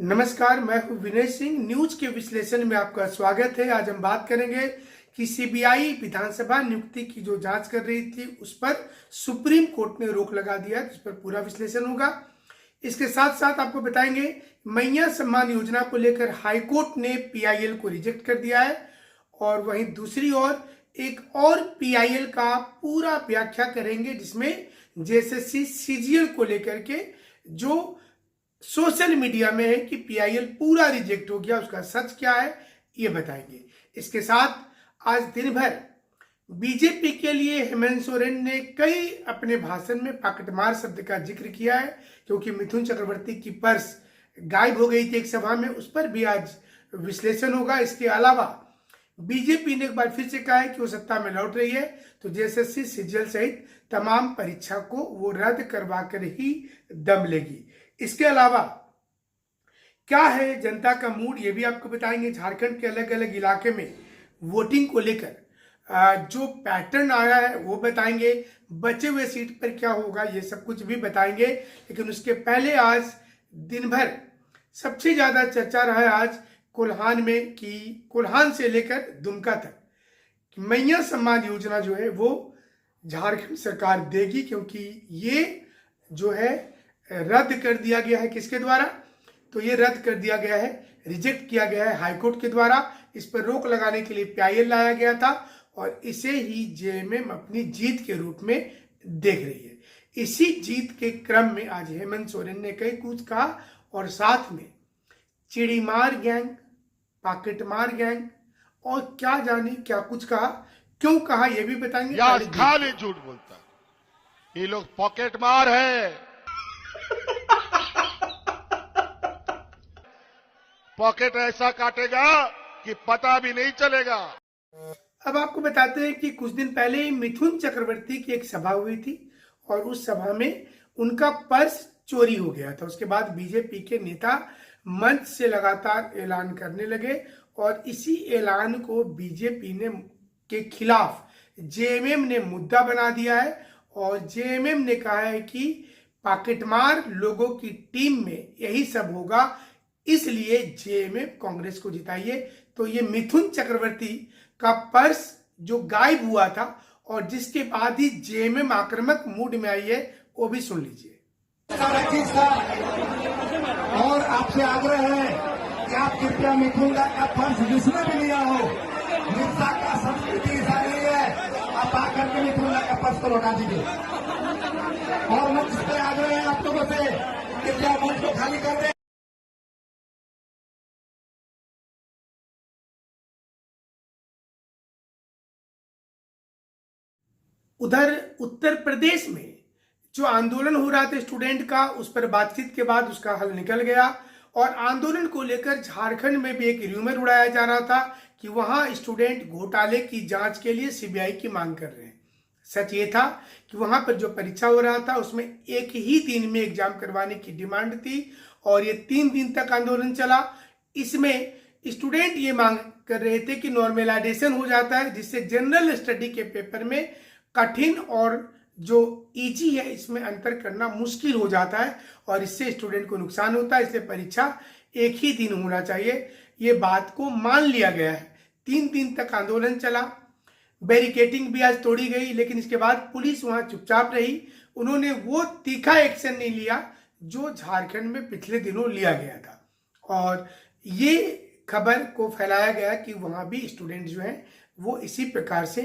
नमस्कार, मैं हूं विनय सिंह। न्यूज के विश्लेषण में आपका स्वागत है। आज हम बात करेंगे कि सीबीआई विधानसभा नियुक्ति की जो जांच कर रही थी उस पर सुप्रीम कोर्ट ने रोक लगा दिया, जिस पर पूरा विश्लेषण होगा। इसके साथ साथ आपको बताएंगे मैया सम्मान योजना को लेकर हाईकोर्ट ने पीआईएल को रिजेक्ट कर दिया है, और वहीं दूसरी ओर एक और पीआईएल का पूरा व्याख्या करेंगे, जिसमें जेएसएससी सीजीएल को लेकर के जो सोशल मीडिया में है कि पीआईएल पूरा रिजेक्ट हो गया, उसका सच क्या है ये बताएंगे। इसके साथ आज दिन भर बीजेपी के लिए हेमंत सोरेन ने कई अपने भाषण में पॉकेटमार शब्द का जिक्र किया है, क्योंकि मिथुन चक्रवर्ती की पर्स गायब हो गई थी एक सभा में, उस पर भी आज विश्लेषण होगा। इसके अलावा बीजेपी ने एक बार फिर से कहा है कि वो सत्ता में लौट रही है, तो जेएसएससी सीजीएल सहित तमाम परीक्षा को वो रद्द करवा कर ही दम लेगी। इसके अलावा क्या है जनता का मूड, ये भी आपको बताएंगे। झारखंड के अलग अलग इलाके में वोटिंग को लेकर जो पैटर्न आया है वो बताएंगे। बचे हुए सीट पर क्या होगा ये सब कुछ भी बताएंगे। लेकिन उसके पहले आज दिन भर सबसे ज्यादा चर्चा रहा है आज कोल्हान में, कि कोल्हान से लेकर दुमका तक मैया सम्मान योजना जो है वो झारखंड सरकार देगी, क्योंकि ये जो है रद्द कर दिया गया है। किसके द्वारा? तो ये रद्द कर दिया गया है, रिजेक्ट किया गया है हाईकोर्ट के द्वारा। इस पर रोक लगाने के लिए पीआईएल लाया गया था, और इसे ही जेएमएम अपनी जीत के रूप में देख रही है। इसी जीत के क्रम में आज हेमंत सोरेन ने कई कुछ कहा, और साथ में चिड़ीमार गैंग, पॉकेटमार गैंग और क्या जाने क्या कुछ कहा, क्यों कहा ये भी बताएंगे। खाली झूठ बोलता है, ये लोग पॉकेटमार है। पॉकेट ऐसा काटेगा कि पता भी नहीं चलेगा। अब आपको बताते हैं कि कुछ दिन पहले मिथुन चक्रवर्ती की एक सभा हुई थी, और उस सभा में उनका पर्स चोरी हो गया था। उसके बाद बीजेपी के नेता मंच से लगातार ऐलान करने लगे, और इसी ऐलान को बीजेपी ने के खिलाफ जेएमएम ने मुद्दा बना दिया है, और जेएमएम ने कहा है कि पॉकेटमार लोगों की टीम में यही सब होगा, इसलिए जेएमएम कांग्रेस को जिताइए। तो ये मिथुन चक्रवर्ती का पर्स जो गायब हुआ था, और जिसके बाद ही जेएमएम आक्रामक मूड में आई है, वो भी सुन लीजिए। और आपसे आग्रह है कि आप कृपया मिथुन का पर्स जिसने भी लिया हो, मिर्जा का संस्कृति ऐसा नहीं है, आप आकर के मिथुन का पर्स को लौटा दीजिए। और मंच पे आग्रह है आप लोगों से, कृपया मंच को खाली कर दें। उधर उत्तर प्रदेश में जो आंदोलन हो रहा था स्टूडेंट का, उस पर बातचीत के बाद उसका हल निकल गया, और आंदोलन को लेकर झारखंड में भी एक र्यूमर उड़ाया जा रहा था कि वहां स्टूडेंट घोटाले की जांच के लिए सीबीआई की मांग कर रहे हैं। सच ये था कि वहां पर जो परीक्षा हो रहा था उसमें एक ही दिन में एग्जाम करवाने की डिमांड थी, और ये 3 दिन तक आंदोलन चला। इसमें स्टूडेंट ये मांग कर रहे थे कि नॉर्मलाइजेशन हो जाता है, जिससे जनरल स्टडी के पेपर में कठिन और जो इजी है इसमें अंतर करना मुश्किल हो जाता है, और इससे स्टूडेंट को नुकसान होता है। इसलिए परीक्षा एक ही दिन होना चाहिए, ये बात को मान लिया गया है। 3 दिन तक आंदोलन चला, बैरिकेडिंग भी आज तोड़ी गई, लेकिन इसके बाद पुलिस वहां चुपचाप रही। उन्होंने वो तीखा एक्शन नहीं लिया जो झारखंड में पिछले दिनों लिया गया था, और ये खबर को फैलाया गया कि वहां भी स्टूडेंट जो हैं वो इसी प्रकार से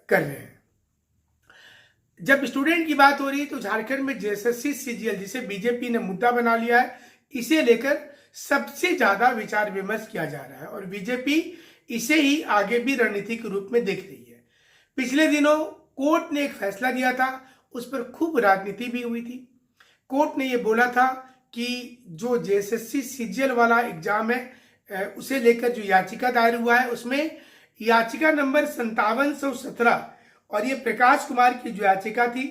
कर रहे हैं। जब स्टूडेंट की बात हो रही है तो झारखंड में जेएसएससी सीजीएल, जिसे बीजेपी ने मुद्दा बना लिया है, इसे लेकर सबसे ज्यादा विचार विमर्श किया जा रहा है, और बीजेपी इसे ही आगे भी रणनीतिक रूप में देख रही है। पिछले दिनों कोर्ट ने एक फैसला दिया था, उस पर खूब राजनीति भी हुई थी। कोर्ट ने यह बोला था कि जो जेएसएससी सीजीएल वाला एग्जाम है उसे लेकर जो याचिका दायर हुआ है, उसमें याचिका नंबर 5717, और ये प्रकाश कुमार की जो याचिका थी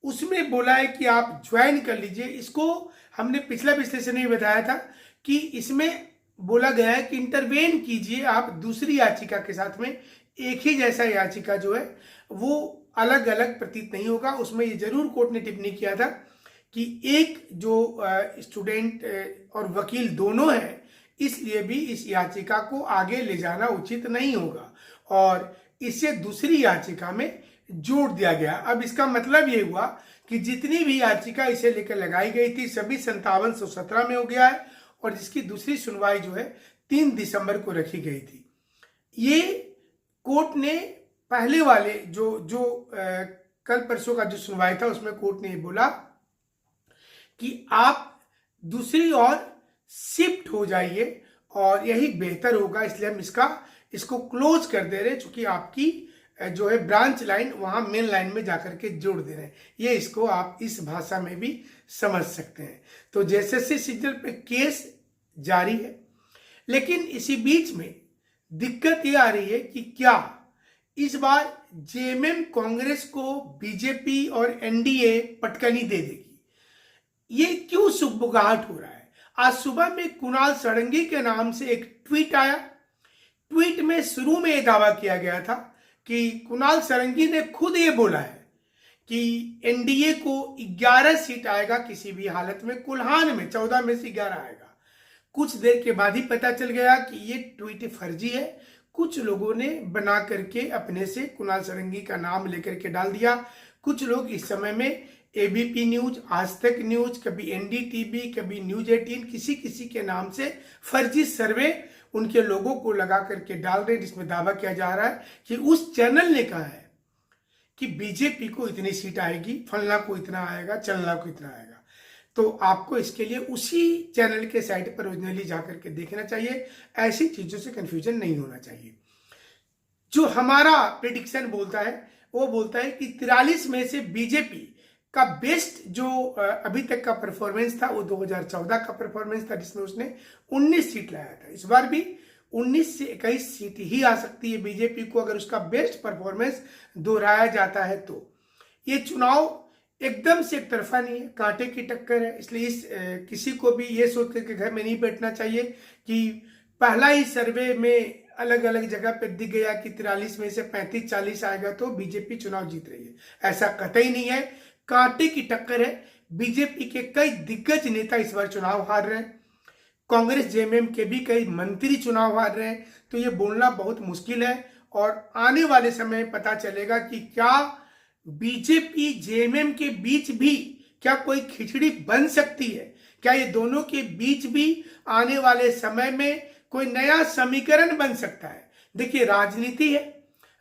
उसमें बोला है कि आप ज्वाइन कर लीजिए। इसको हमने पिछला विश्लेषण में बताया था कि इसमें बोला गया है कि इंटरवेन कीजिए आप दूसरी याचिका के साथ में, एक ही जैसा याचिका जो है वो अलग अलग प्रतीत नहीं होगा। उसमें ये जरूर कोर्ट ने टिप्पणी किया था कि एक जो स्टूडेंट और वकील दोनों हैं, इसलिए भी इस याचिका को आगे ले जाना उचित नहीं होगा और इसे दूसरी याचिका में जोड़ दिया गया। अब इसका मतलब ये हुआ कि जितनी भी याचिका इसे लेकर लगाई गई थी सभी 5717 में हो गया है और जिसकी दूसरी सुनवाई जो है 3 दिसंबर को रखी गई थी। ये कोर्ट ने पहले वाले जो कल परसों का जो सुनवाई था उसमें कोर्ट ने बोला कि आप दूसरी ओर शिफ्ट हो जाइए और यही बेहतर होगा, इसलिए हम इसको क्लोज कर दे रहे हैं, चूंकि आपकी जो है ब्रांच लाइन वहां मेन लाइन में जाकर के जोड़ दे रहे हैं। ये इसको आप इस भाषा में भी समझ सकते हैं। तो जेएसएससी सीजनल पे केस जारी है, लेकिन इसी बीच में दिक्कत ये आ रही है कि क्या इस बार जेएमएम कांग्रेस को बीजेपी और एनडीए पटकनी दे देगी? ये क्यों सुगबुगाहट हो रहा है? आज सुबह में कुणाल सारंगी के नाम से एक ट्वीट आया। ट्वीट में शुरू में यह दावा किया गया था कि कुणाल सारंगी ने खुद ये बोला है कि एनडीए को 11 सीट आएगा किसी भी हालत में, कुल्हान में 14 में से 11 आएगा। कुछ देर के बाद ही पता चल गया कि ये ट्वीट फर्जी है। कुछ लोगों ने बना करके अपने से कुणाल सारंगी का नाम लेकर के डाल दिया। कुछ लोग इस समय में एबीपी न्यूज, आज तक न्यूज, कभी एनडीटीवी, कभी न्यूज 18, किसी के नाम से फर्जी सर्वे उनके लोगों को लगा करके डाल रहे, जिसमें दावा किया जा रहा है कि उस चैनल ने कहा है कि बीजेपी को इतनी सीट आएगी, फलना को इतना आएगा, चलना को इतना आएगा। तो आपको इसके लिए उसी चैनल के साइट पर ओरिजिनली जाकर के देखना चाहिए। ऐसी चीजों से कंफ्यूजन नहीं होना चाहिए। जो हमारा प्रिडिक्शन बोलता है वो बोलता है कि 43 में से बीजेपी का बेस्ट जो अभी तक का परफॉर्मेंस था वो 2014 का परफॉर्मेंस था, जिसमें उसने 19 सीट लाया था। इस बार भी 19 से 21 सीट ही आ सकती है बीजेपी को, अगर उसका बेस्ट परफॉर्मेंस दोहराया जाता है तो। ये चुनाव एकदम से एक तरफा नहीं है, कांटे की टक्कर है। इसलिए किसी को भी ये सोच करके घर में नहीं बैठना चाहिए कि पहला ही सर्वे में अलग अलग जगह पे दिख गया कि 43 में से 35-40 आएगा तो बीजेपी चुनाव जीत रही है। ऐसा कतई नहीं है, कांटे की टक्कर है। बीजेपी के कई दिग्गज नेता इस बार चुनाव हार रहे हैं, कांग्रेस जेएमएम के भी कई मंत्री चुनाव हार रहे हैं। तो ये बोलना बहुत मुश्किल है और आने वाले समय में पता चलेगा कि क्या बीजेपी जेएमएम के बीच भी क्या कोई खिचड़ी बन सकती है, क्या ये दोनों के बीच भी आने वाले समय में कोई नया समीकरण बन सकता है। देखिए, राजनीति है,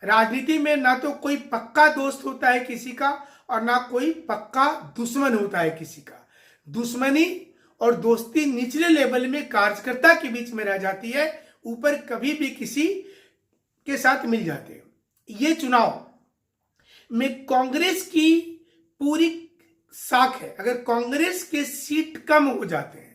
राजनीति में ना तो कोई पक्का दोस्त होता है किसी का और ना कोई पक्का दुश्मन होता है किसी का। दुश्मनी और दोस्ती निचले लेवल में कार्यकर्ता के बीच में रह जाती है, ऊपर कभी भी किसी के साथ मिल जाते हैं। ये चुनाव में कांग्रेस की पूरी साख है। अगर कांग्रेस के सीट कम हो जाते हैं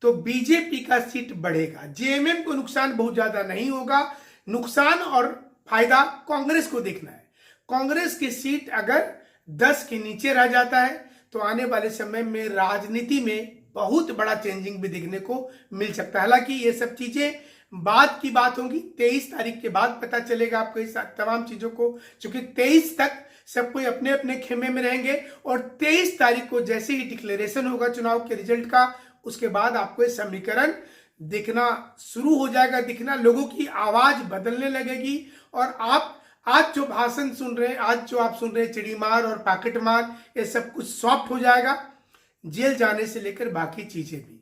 तो बीजेपी का सीट बढ़ेगा। जेएमएम को नुकसान बहुत ज्यादा नहीं होगा, नुकसान और फायदा कांग्रेस को देखना है। कांग्रेस की सीट अगर 10 के नीचे रह जाता है तो आने वाले समय में राजनीति में बहुत बड़ा चेंजिंग भी देखने को मिल सकता है। हालांकि ये सब चीजें बाद की बात होगी, 23 तारीख के बाद पता चलेगा आपको इस तमाम चीजों को, क्योंकि 23 तक सब कोई अपने अपने खेमे में रहेंगे और 23 तारीख को जैसे ही डिक्लेरेशन होगा चुनाव के रिजल्ट का, उसके बाद आपको ये समीकरण दिखना शुरू हो जाएगा। दिखना, लोगों की आवाज बदलने लगेगी और आप आज जो भाषण सुन रहे हैं, आज जो आप सुन रहे हैं चिड़ी मार और पैकेट मार, ये सब कुछ सॉफ्ट हो जाएगा, जेल जाने से लेकर बाकी चीजें भी।